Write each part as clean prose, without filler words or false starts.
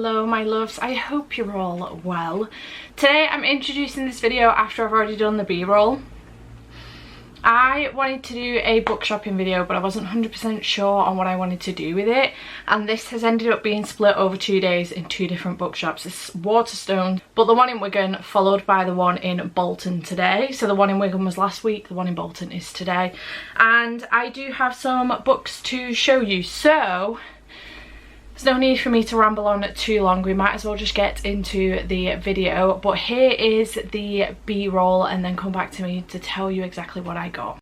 Hello my loves, I hope you're all well. Today I'm introducing this video after I've already done the B-roll. I wanted to do a book shopping video, but I wasn't 100% sure on what I wanted to do with it, and this has ended up being split over 2 days in 2 different bookshops. It's Waterstones, but the one in Wigan followed by the one in Bolton today. So the one in Wigan was last week, the one in Bolton is today, and I do have some books to show you, so there's no need for me to ramble on too long. We might as well just get into the video. But here is the B-roll, and then come back to me to tell you exactly what I got.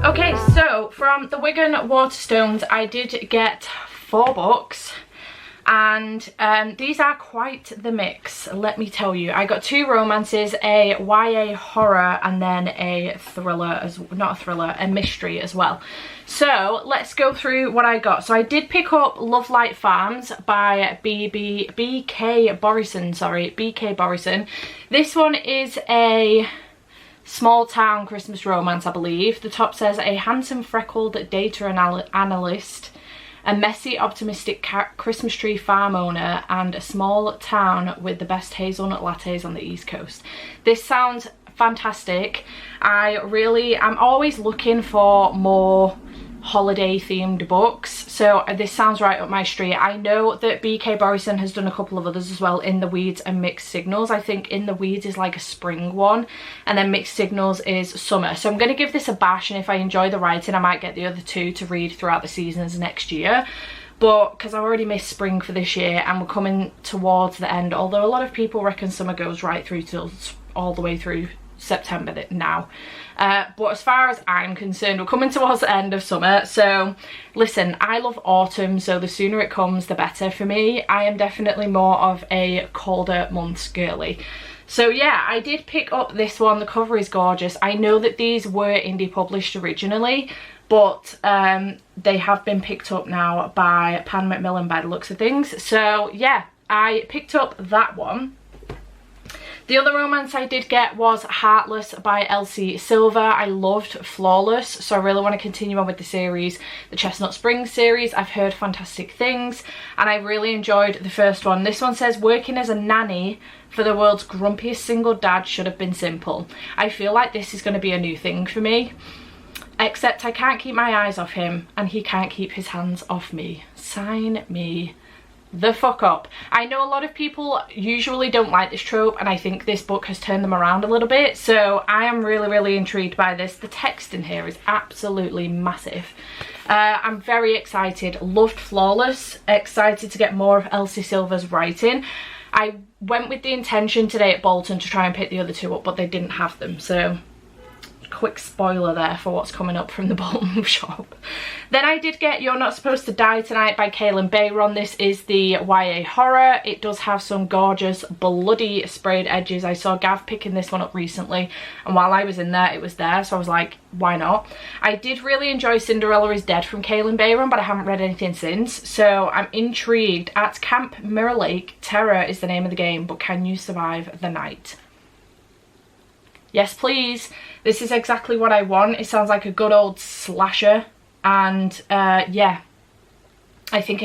Okay, so from the Wigan Waterstones, I did get 4 books. And these are quite the mix, let me tell you. I got 2 romances, a YA horror, and then a thriller, a mystery as well. So let's go through what I got. So I did pick up Love Light Farms by B.K. Borison. This one is a small town Christmas romance, I believe. The top says a handsome freckled data analyst, a messy, optimistic Christmas tree farm owner, and a small town with the best hazelnut lattes on the East Coast. This sounds fantastic. I'm always looking for more holiday themed books, so this sounds right up my street. I know that BK Borison has done a couple of others as well, In the Weeds and Mixed Signals. I think In the Weeds is like a spring one, and then Mixed Signals is summer. So I'm going to give this a bash, and if I enjoy the writing I might get the other 2 to read throughout the seasons next year. But because I already missed spring for this year and we're coming towards the end, although a lot of people reckon summer goes right through till all the way through September now. But as far as I'm concerned, we're coming towards the end of summer. So listen, I love autumn, so the sooner it comes the better for me. I am definitely more of a colder months girly. So yeah, I did pick up this one. The cover is gorgeous. I know that these were indie published originally, but they have been picked up now by Pan Macmillan by the looks of things. So yeah, I picked up that one. The other romance I did get was Heartless by Elsie Silver. I loved Flawless, so I really want to continue on with the series, the Chestnut Springs series. I've heard fantastic things, and I really enjoyed the first one. This one says, working as a nanny for the world's grumpiest single dad should have been simple. I feel like this is going to be a new thing for me, except I can't keep my eyes off him, and he can't keep his hands off me. Sign me the fuck up. I know a lot of people usually don't like this trope, and I think this book has turned them around a little bit, so I am really intrigued by this. The text in here is absolutely massive. I'm very excited. Loved Flawless, excited to get more of Elsie Silver's writing. I went with the intention today at Bolton to try and pick the other 2 up, but they didn't have them, so quick spoiler there for what's coming up from the Bolton shop. Then I did get You're Not Supposed to Die Tonight by Kaylin Bayron. This is the YA horror. It does have some gorgeous bloody sprayed edges. I saw Gav picking this one up recently, and while I was in there it was there, so I was like, why not? I did really enjoy Cinderella is Dead from Kaylin Bayron, but I haven't read anything since, so I'm intrigued. At Camp Mirror Lake, terror is the name of the game, but can you survive the night? Yes please, this is exactly what I want. It sounds like a good old slasher, and yeah, I think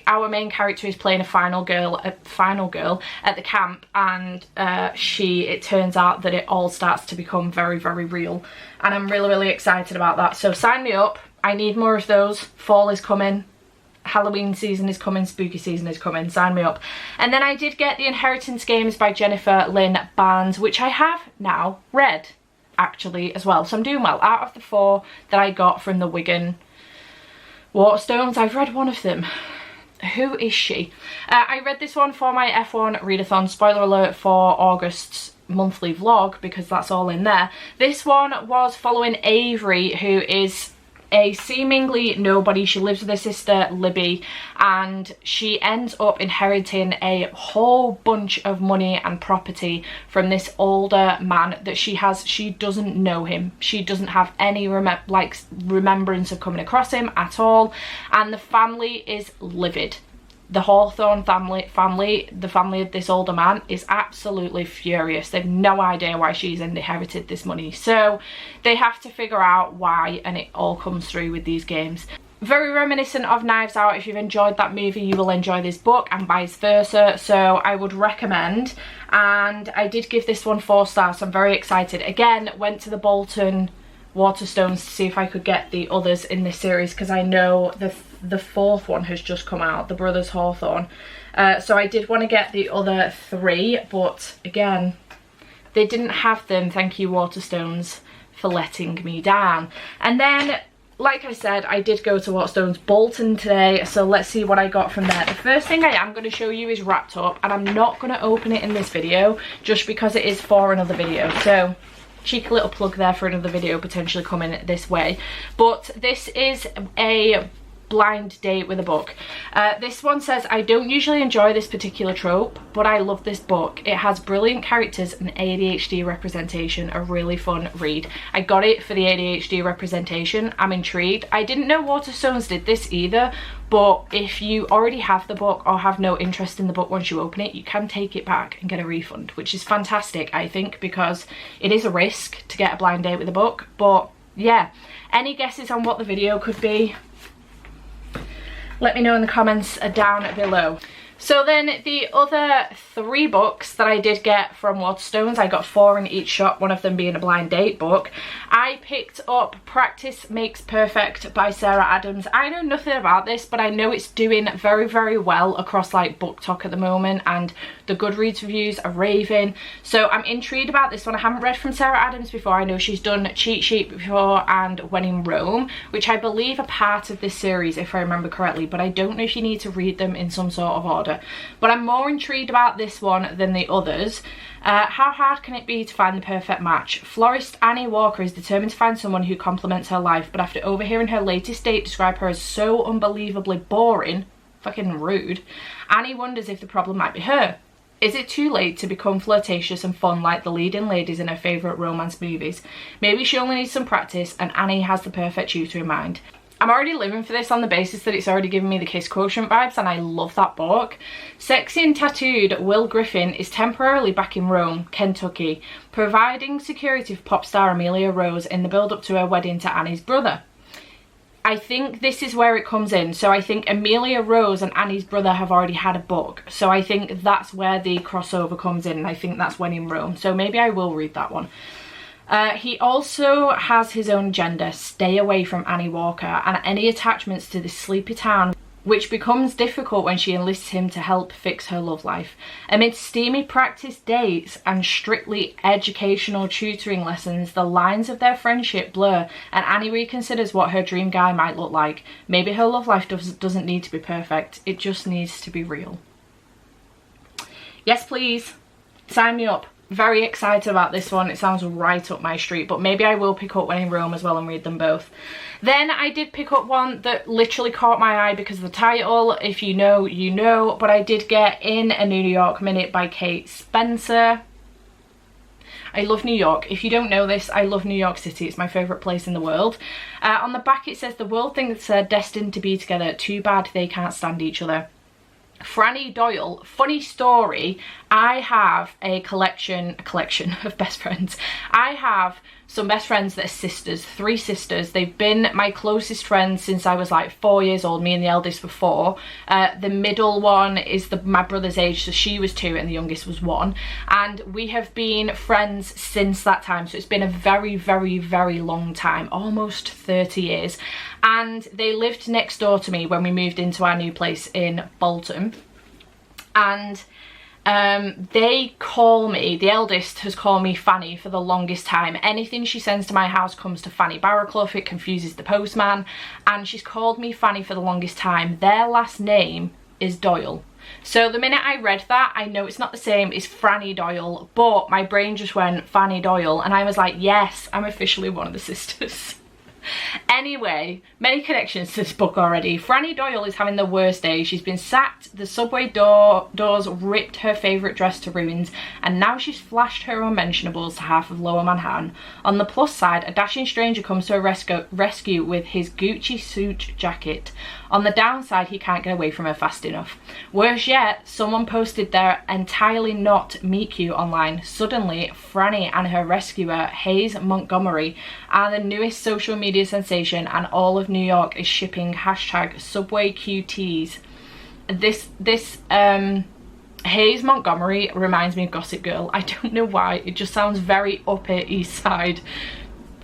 our main character is playing a final girl at the camp, and it turns out that it all starts to become very real, and I'm really excited about that. So sign me up, I need more of those. Fall is coming, Halloween season is coming, spooky season is coming, sign me up. And then I did get The Inheritance Games by Jennifer Lynn Barnes, which I have now read actually as well, so I'm doing well. Out of the 4 that I got from the Wigan Waterstones, I've read one of them. Who is she? I read this one for my F1 readathon. Spoiler alert for August's monthly vlog, because that's all in there. This one was following Avery, who is a seemingly nobody. She lives with her sister Libby, and she ends up inheriting a whole bunch of money and property from this older man that she doesn't know him. She doesn't have any remembrance of coming across him at all, and the family is livid. The Hawthorne family, the family of this older man, is absolutely furious. They've no idea why she's inherited this money, so they have to figure out why, and it all comes through with these games. Very reminiscent of Knives Out. If you've enjoyed that movie, you will enjoy this book, and vice versa, so I would recommend. And I did give this one 4 stars, so I'm very excited. Again, went to the Bolton Waterstones to see if I could get the others in this series, because I know the 4th one has just come out, The Brothers Hawthorne. So I did want to get the other 3, but again, they didn't have them. Thank you, Waterstones, for letting me down. And then, like I said, I did go to Waterstones Bolton today, so let's see what I got from there. The first thing I am going to show you is wrapped up, and I'm not going to open it in this video just because it is for another video. So cheeky little plug there for another video potentially coming this way. But this is a blind date with a book. This one says, I don't usually enjoy this particular trope, but I love this book. It has brilliant characters and ADHD representation, a really fun read. I got it for the ADHD representation. I'm intrigued. I didn't know Waterstones did this either, but if you already have the book or have no interest in the book once you open it, you can take it back and get a refund, which is fantastic, I think, because it is a risk to get a blind date with a book. But yeah, any guesses on what the video could be? Let me know in the comments down below. So then the other 3 books that I did get from Waterstones, I got 4 in each shop, one of them being a blind date book. I picked up Practice Makes Perfect by Sarah Adams. I know nothing about this, but I know it's doing very, very well across like BookTok at the moment, and the Goodreads reviews are raving. So I'm intrigued about this one. I haven't read from Sarah Adams before. I know she's done Cheat Sheet before and When in Rome, which I believe are part of this series if I remember correctly, but I don't know if you need to read them in some sort of order. But I'm more intrigued about this one than the others. How hard can it be to find the perfect match? Florist Annie Walker is determined to find someone who complements her life, but after overhearing her latest date describe her as so unbelievably boring, fucking rude, Annie wonders if the problem might be her. Is it too late to become flirtatious and fun like the leading ladies in her favourite romance movies? Maybe she only needs some practice and Annie has the perfect tutor in mind. I'm already living for this on the basis that it's already giving me the Kiss Quotient vibes, and I love that book. Sexy and tattooed Will Griffin is temporarily back in Rome, Kentucky, providing security for pop star Amelia Rose in the build-up to her wedding to Annie's brother. I think this is where it comes in. So I think Amelia Rose and Annie's brother have already had a book. So I think that's where the crossover comes in, and I think that's When in Rome. So maybe I will read that one. He also has his own agenda, stay away from Annie Walker and any attachments to this sleepy town, which becomes difficult when she enlists him to help fix her love life. Amid steamy practice dates and strictly educational tutoring lessons, the lines of their friendship blur and Annie reconsiders what her dream guy might look like. Maybe her love life doesn't need to be perfect, it just needs to be real. Yes please, sign me up. Very excited about this one. It sounds right up my street, but maybe I will pick up When in Rome as well and read them both. Then I did pick up one that literally caught my eye because of the title. If you know, you know, but I did get In a New York Minute by Kate Spencer. I love New York. If you don't know this, I love New York City. It's my favourite place in the world. On the back it says, the world thinks they're destined to be together. Too bad they can't stand each other. Franny Doyle. Funny story, I have a collection of best friends. I have some best friends that are sisters, 3 sisters. They've been my closest friends since I was like 4 years old. Me and the eldest were 4. The middle one is my brother's age, so she was 2 and the youngest was 1. And we have been friends since that time. So it's been a very, very, very long time, almost 30 years. And they lived next door to me when we moved into our new place in Bolton. And they call me, the eldest has called me Fanny for the longest time. Anything she sends to my house comes to Fanny Barraclough. It confuses the postman, and she's called me Fanny for the longest time. Their last name is Doyle. So the minute I read that, I know it's not the same as Franny Doyle, but my brain just went Fanny Doyle, and I was like, yes, I'm officially one of the sisters. Anyway, many connections to this book already. Franny Doyle is having the worst day. She's been sacked, the subway doors ripped her favourite dress to ruins, and now she's flashed her unmentionables to half of Lower Manhattan. On the plus side, a dashing stranger comes to her rescue with his Gucci suit jacket. On the downside, he can't get away from her fast enough. Worse yet, someone posted their entirely not meet cute online. Suddenly, Franny and her rescuer, Hayes Montgomery, are the newest social media sensation, and all of New York is shipping #SubwayQTs. This Hayes Montgomery reminds me of Gossip Girl. I don't know why, it just sounds very Upper East Side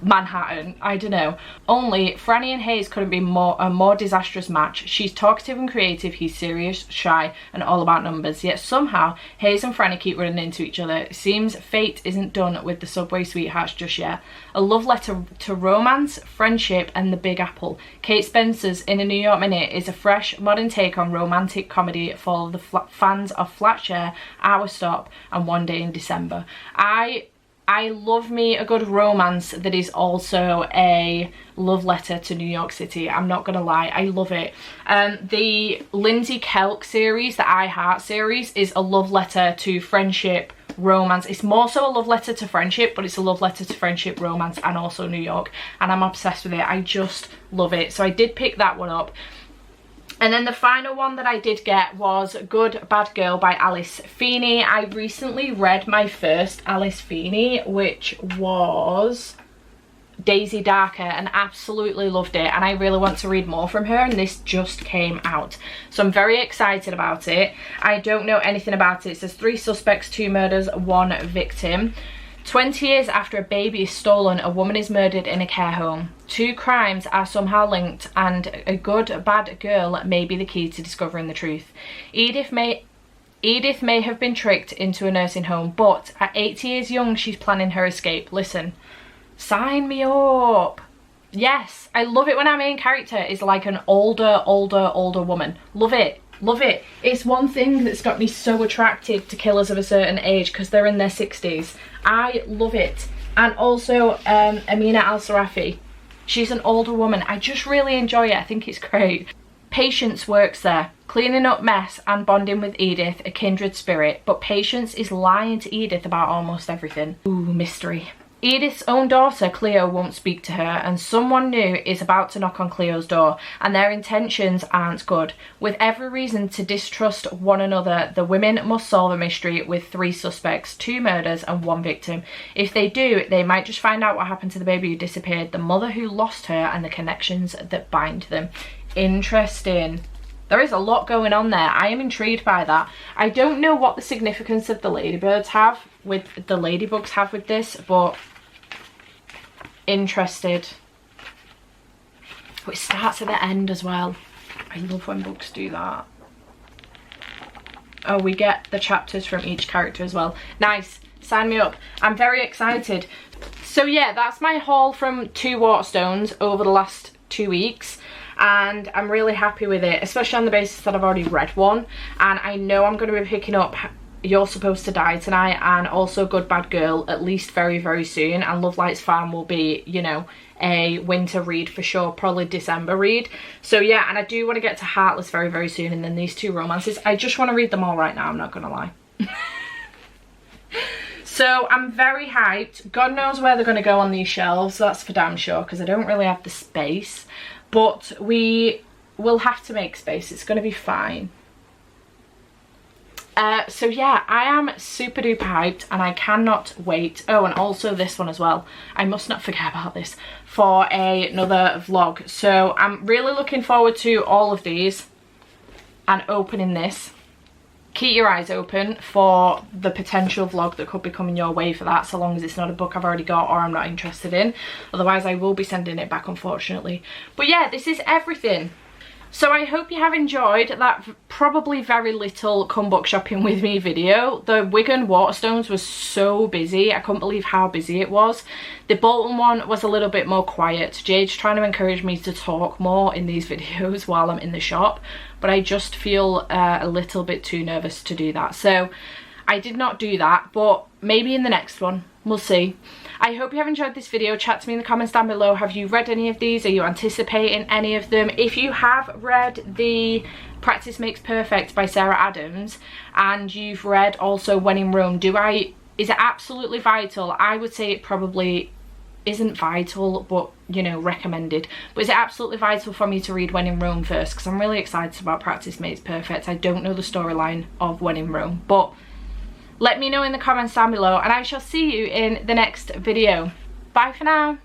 Manhattan, I don't know. Only Franny and Hayes couldn't be a more disastrous match. She's talkative and creative, he's serious, shy, and all about numbers. Yet somehow Hayes and Franny keep running into each other. It seems fate isn't done with the Subway sweethearts just yet. A love letter to romance, friendship, and the Big Apple. Kate Spencer's In a New York Minute is a fresh, modern take on romantic comedy for the fans of Flat Share, Our Stop, and One Day in December. I I love me a good romance that is also a love letter to New York City. I'm not gonna lie, I love it. The Lindsay Kelk series, the I Heart series, is a love letter to friendship, romance. It's more so a love letter to friendship, but it's a love letter to friendship, romance, and also New York, and I'm obsessed with it. I just love it. So I did pick that one up. And then the final one that I did get was Good Bad Girl by Alice Feeney. I recently read my first Alice Feeney, which was Daisy Darker, and absolutely loved it, and I really want to read more from her, and this just came out, so I'm very excited about it. I don't know anything about it. It says 3 suspects, 2 murders, 1 victim. 20 years after a baby is stolen, a woman is murdered in a care home. 2 crimes are somehow linked, and a good bad girl may be the key to discovering the truth. Edith may have been tricked into a nursing home, but at 80 years young, she's planning her escape. Listen, sign me up. Yes, I love it when our main character is like an older woman. Love it. Love it. It's one thing that's got me so attracted to killers of a certain age, because they're in their 60s. I love it. And also Amina Al-Sarafi. She's an older woman. I just really enjoy it. I think it's great. Patience works there, cleaning up mess and bonding with Edith, a kindred spirit. But Patience is lying to Edith about almost everything. Ooh, mystery. Edith's own daughter, Cleo, won't speak to her, and someone new is about to knock on Cleo's door, and their intentions aren't good. With every reason to distrust one another, the women must solve a mystery with 3 suspects, 2 murders, and 1 victim. If they do, they might just find out what happened to the baby who disappeared, the mother who lost her, and the connections that bind them. Interesting. There is a lot going on there. I am intrigued by that. I don't know what the significance of the ladybugs have with this, but interested. Oh, it starts at the end as well. I love when books do that. Oh, we get the chapters from each character as well. Nice. Sign me up. I'm very excited. So yeah, that's my haul from 2 Waterstones over the last 2 weeks. And I'm really happy with it, especially on the basis that I've already read one, and I know I'm going to be picking up You're Supposed to Die Tonight and also Good Bad Girl at least very soon, and Love Lights Farm will be, you know, a winter read for sure, probably December read. So yeah, and I do want to get to Heartless very soon, and then these 2 romances. I just want to read them all right now, I'm not gonna lie. So I'm very hyped. God knows where they're going to go on these shelves, that's for damn sure, because I don't really have the space. But we will have to make space. It's going to be fine. So yeah, I am super duper hyped, and I cannot wait. Oh, and also this one as well. I must not forget about this for another vlog. So I'm really looking forward to all of these and opening this. Keep your eyes open for the potential vlog that could be coming your way for that, so long as it's not a book I've already got or I'm not interested in. Otherwise I will be sending it back, unfortunately. But yeah, this is everything. So I hope you have enjoyed that probably very little come book shopping with me video. The Wigan Waterstones was so busy. I couldn't believe how busy it was. The Bolton one was a little bit more quiet. Jade's trying to encourage me to talk more in these videos while I'm in the shop, but I just feel a little bit too nervous to do that. So I did not do that, but maybe in the next one, we'll see. I hope you have enjoyed this video. Chat to me in the comments down below. Have you read any of these? Are you anticipating any of them? If you have read the Practice Makes Perfect by Sarah Adams, and you've read also When in Rome, is it absolutely vital? I would say it probably isn't vital, but you know, recommended. But is it absolutely vital for me to read When in Rome first? Because I'm really excited about Practice Makes Perfect. I don't know the storyline of When in Rome, but let me know in the comments down below, and I shall see you in the next video. Bye for now.